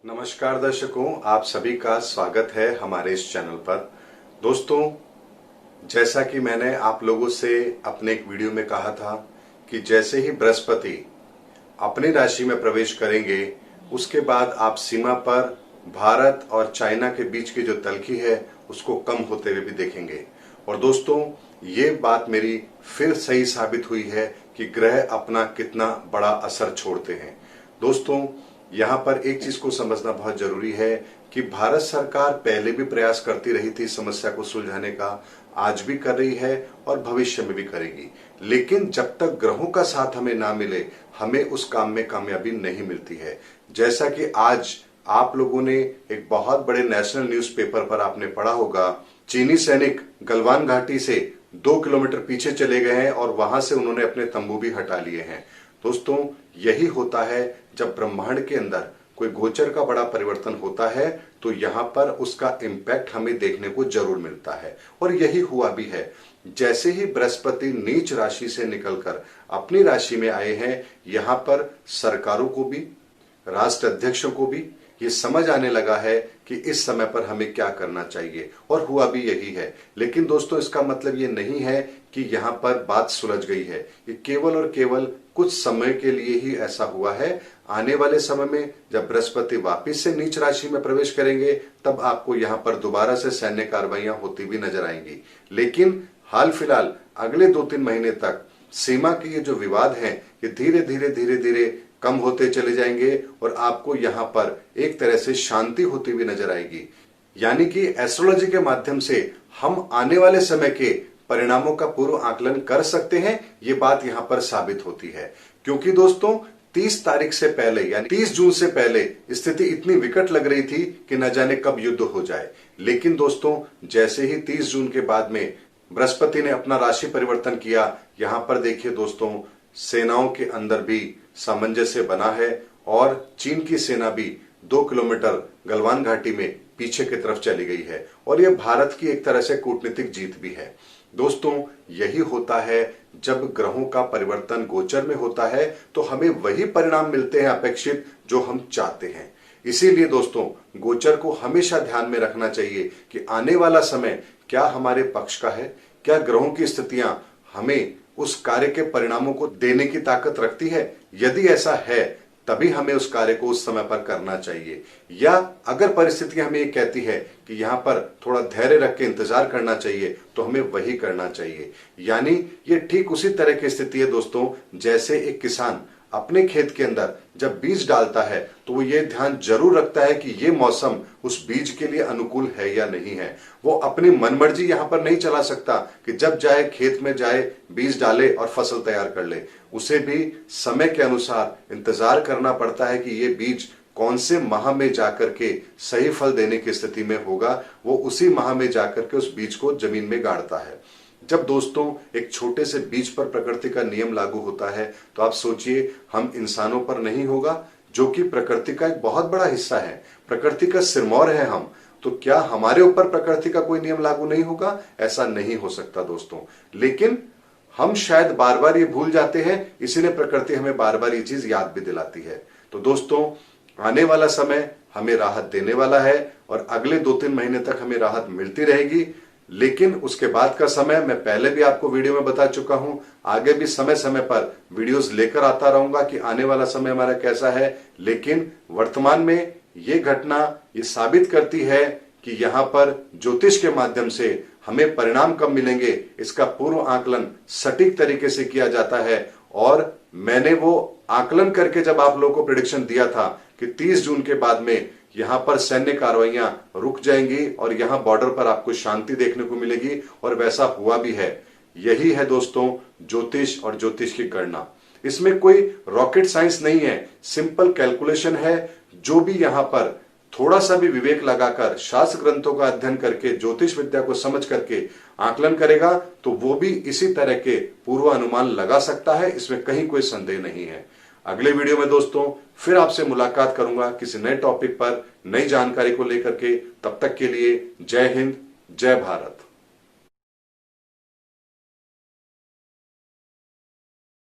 नमस्कार दर्शकों, आप सभी का स्वागत है हमारे इस चैनल पर। दोस्तों, जैसा कि मैंने आप लोगों से अपने एक वीडियो में कहा था कि जैसे ही बृहस्पति अपनी राशि में प्रवेश करेंगे उसके बाद आप सीमा पर भारत और चाइना के बीच की जो तलखी है उसको कम होते हुए भी देखेंगे। और दोस्तों, ये बात मेरी फिर सही साबित हुई है कि ग्रह अपना कितना बड़ा असर छोड़ते हैं। दोस्तों, यहाँ पर एक चीज को समझना बहुत जरूरी है कि भारत सरकार पहले भी प्रयास करती रही थी समस्या को सुलझाने का, आज भी कर रही है और भविष्य में भी करेगी। लेकिन जब तक ग्रहों का साथ हमें ना मिले, हमें उस काम में कामयाबी नहीं मिलती है। जैसा कि आज आप लोगों ने एक बहुत बड़े नेशनल न्यूज़पेपर पर आपने पढ़ा होगा, चीनी सैनिक गलवान घाटी से 2 किलोमीटर पीछे चले गए हैं और वहां से उन्होंने अपने तंबू भी हटा लिए हैं। दोस्तों, यही होता है जब ब्रह्मांड के अंदर कोई गोचर का बड़ा परिवर्तन होता है तो यहाँ पर उसका इम्पैक्ट हमें देखने को जरूर मिलता है। और यही हुआ भी है। जैसे ही बृहस्पति नीच राशि से निकलकर अपनी राशि में आए हैं, यहाँ पर सरकारों को भी, राष्ट्र अध्यक्षों को भी ये समझ आने लगा है कि इस समय पर हमें क्या करना चाहिए, और हुआ भी यही है। लेकिन दोस्तों, इसका मतलब ये नहीं है कि यहाँ पर बात सुलझ गई है। ये केवल और केवल कुछ समय के लिए ही ऐसा हुआ है। आने वाले समय में जब बृहस्पति वापिस से नीच राशि में प्रवेश करेंगे तब आपको यहाँ पर दोबारा से सैन्य कार्रवाइयां होती भी नजर आएंगी। लेकिन हाल फिलहाल अगले 2-3 महीने तक सीमा के ये जो विवाद हैं ये धीरे धीरे कम होते चले जाएंगे और आपको यहाँ पर एक तरह से शांति होती हुई नजर आएगी। यानी कि एस्ट्रोलॉजी के माध्यम से हम आने वाले समय के परिणामों का पूर्व आकलन कर सकते हैं। ये बात यहाँ पर साबित होती है, क्योंकि दोस्तों 30 तारीख से पहले यानी 30 जून से पहले स्थिति इतनी विकट लग रही थी कि न जाने कब युद्ध हो जाए। लेकिन दोस्तों, जैसे ही 30 जून के बाद में बृहस्पति ने अपना राशि परिवर्तन किया, यहाँ पर देखिए दोस्तों, सेनाओं के अंदर भी सामंजस्य बना है और चीन की सेना भी 2 किलोमीटर गलवान घाटी में पीछे की तरफ चली गई है। और यह भारत की एक तरह से कूटनीतिक जीत भी है। दोस्तों, यही होता है जब ग्रहों का परिवर्तन गोचर में होता है तो हमें वही परिणाम मिलते हैं अपेक्षित जो हम चाहते हैं। इसीलिए दोस्तों, गोचर को हमेशा ध्यान में रखना चाहिए कि आने वाला समय क्या हमारे पक्ष का है, क्या ग्रहों की स्थितियां हमें उस कार्य के परिणामों को देने की ताकत रखती है। यदि ऐसा है तभी हमें उस कार्य को उस समय पर करना चाहिए, या अगर परिस्थिति हमें ये कहती है कि यहाँ पर थोड़ा धैर्य रख के इंतजार करना चाहिए तो हमें वही करना चाहिए। यानी ये ठीक उसी तरह की स्थिति है दोस्तों, जैसे एक किसान अपने खेत के अंदर जब बीज डालता है तो वो ये ध्यान जरूर रखता है कि ये मौसम उस बीज के लिए अनुकूल है या नहीं है। वो अपनी मनमर्जी यहाँ पर नहीं चला सकता कि जब जाए खेत में जाए, बीज डाले और फसल तैयार कर ले। उसे भी समय के अनुसार इंतजार करना पड़ता है कि ये बीज कौन से माह में जाकर के सही फल देने की स्थिति में होगा। वो उसी माह में जाकर के उस बीज को जमीन में गाड़ता है। जब दोस्तों एक छोटे से बीज पर प्रकृति का नियम लागू होता है तो आप सोचिए, हम इंसानों पर नहीं होगा जो कि प्रकृति का एक बहुत बड़ा हिस्सा है, प्रकृति का सिरमौर है हम, तो क्या हमारे ऊपर प्रकृति का कोई नियम लागू नहीं होगा? ऐसा नहीं हो सकता दोस्तों। लेकिन हम शायद बार बार ये भूल जाते हैं, इसीलिए प्रकृति हमें बार बार ये चीज याद भी दिलाती है। तो दोस्तों, आने वाला समय हमें राहत देने वाला है और अगले 2-3 महीने तक हमें राहत मिलती रहेगी। लेकिन उसके बाद का समय मैं पहले भी आपको वीडियो में बता चुका हूं, आगे भी समय समय पर वीडियोस लेकर आता रहूंगा कि आने वाला समय हमारा कैसा है। लेकिन वर्तमान में ये घटना ये साबित करती है कि यहाँ पर ज्योतिष के माध्यम से हमें परिणाम कब मिलेंगे इसका पूर्व आकलन सटीक तरीके से किया जाता है। और मैंने वो आकलन करके जब आप लोगों को प्रेडिक्शन दिया था कि 30 जून के बाद में यहाँ पर सैन्य कार्रवाइयां रुक जाएंगी और यहाँ बॉर्डर पर आपको शांति देखने को मिलेगी, और वैसा हुआ भी है। यही है दोस्तों ज्योतिष और ज्योतिष की गणना। इसमें कोई रॉकेट साइंस नहीं है, सिंपल कैलकुलेशन है। जो भी यहाँ पर थोड़ा सा भी विवेक लगाकर शास्त्र ग्रंथों का अध्ययन करके ज्योतिष विद्या को समझ करके आकलन करेगा तो वो भी इसी तरह के पूर्व अनुमान लगा सकता है, इसमें कहीं कोई संदेह नहीं है। अगले वीडियो में दोस्तों फिर आपसे मुलाकात करूंगा किसी नए टॉपिक पर, नई जानकारी को लेकर के। तब तक के लिए जय हिंद, जय भारत।